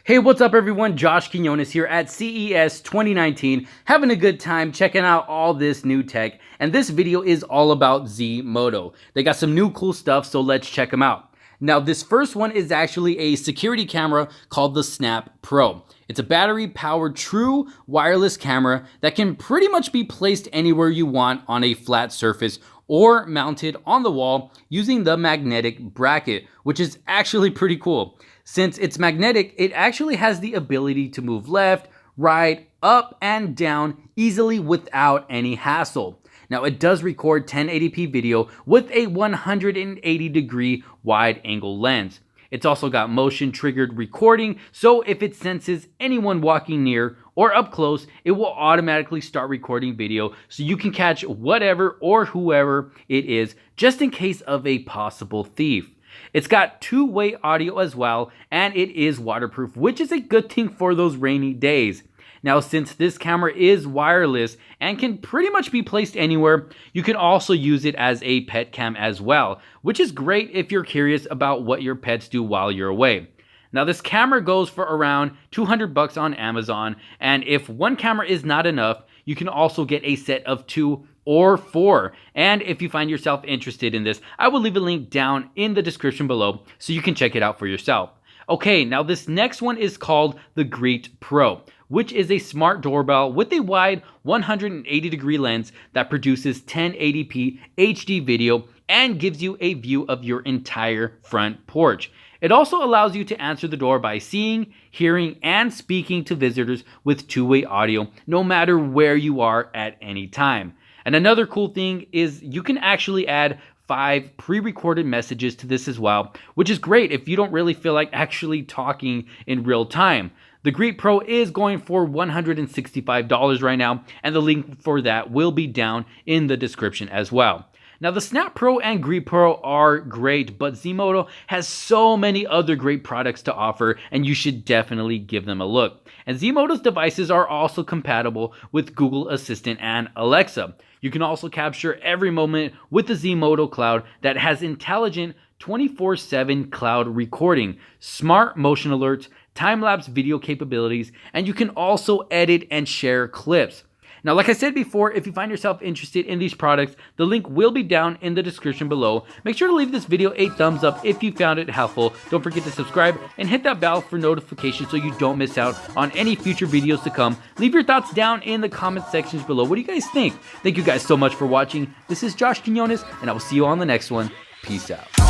Hey, what's up everyone? Josh Quinones here at CES 2019, having a good time checking out all this new tech, and this video is all about Zmodo. They got some new cool stuff, so let's check them out. Now, this first one is actually a security camera called the Snap Pro. It's a battery-powered true wireless camera that can pretty much be placed anywhere you want on a flat surface or mounted on the wall using the magnetic bracket, which is actually pretty cool. Since it's magnetic, it actually has the ability to move left, right, up, and down easily without any hassle. Now, it does record 1080p video with a 180-degree wide-angle lens. It's also got motion-triggered recording, so if it senses anyone walking near or up close, it will automatically start recording video so you can catch whatever or whoever it is, just in case of a possible thief. It's got two-way audio as well, and it is waterproof, which is a good thing for those rainy days. Now, since this camera is wireless and can pretty much be placed anywhere, you can also use it as a pet cam as well, which is great if you're curious about what your pets do while you're away. Now, this camera goes for around $200 on Amazon, and if one camera is not enough, you can also get a set of 2 or 4. And if you find yourself interested in this, I will leave a link down in the description below so you can check it out for yourself. Okay, now this next one is called the Greet Pro, which is a smart doorbell with a wide 180-degree lens that produces 1080p HD video and gives you a view of your entire front porch. It also allows you to answer the door by seeing, hearing, and speaking to visitors with two-way audio, no matter where you are at any time. And another cool thing is you can actually add 5 pre-recorded messages to this as well, which is great if you don't really feel like actually talking in real time. The Greet Pro is going for $165 right now, and the link for that will be down in the description as well. Now, the Snap Pro and Greet Pro are great, but Zmodo has so many other great products to offer, and you should definitely give them a look. And Zmodo's devices are also compatible with Google Assistant and Alexa. You can also capture every moment with the Zmodo Cloud that has intelligent 24/7 cloud recording, smart motion alerts, time-lapse video capabilities, and you can also edit and share clips. Now, like I said before, if you find yourself interested in these products, the link will be down in the description below. Make sure to leave this video a thumbs up if you found it helpful. Don't forget to subscribe and hit that bell for notifications so you don't miss out on any future videos to come. Leave your thoughts down in the comment sections below. What do you guys think? Thank you guys so much for watching. This is Josh Quinones, and I will see you on the next one. Peace out.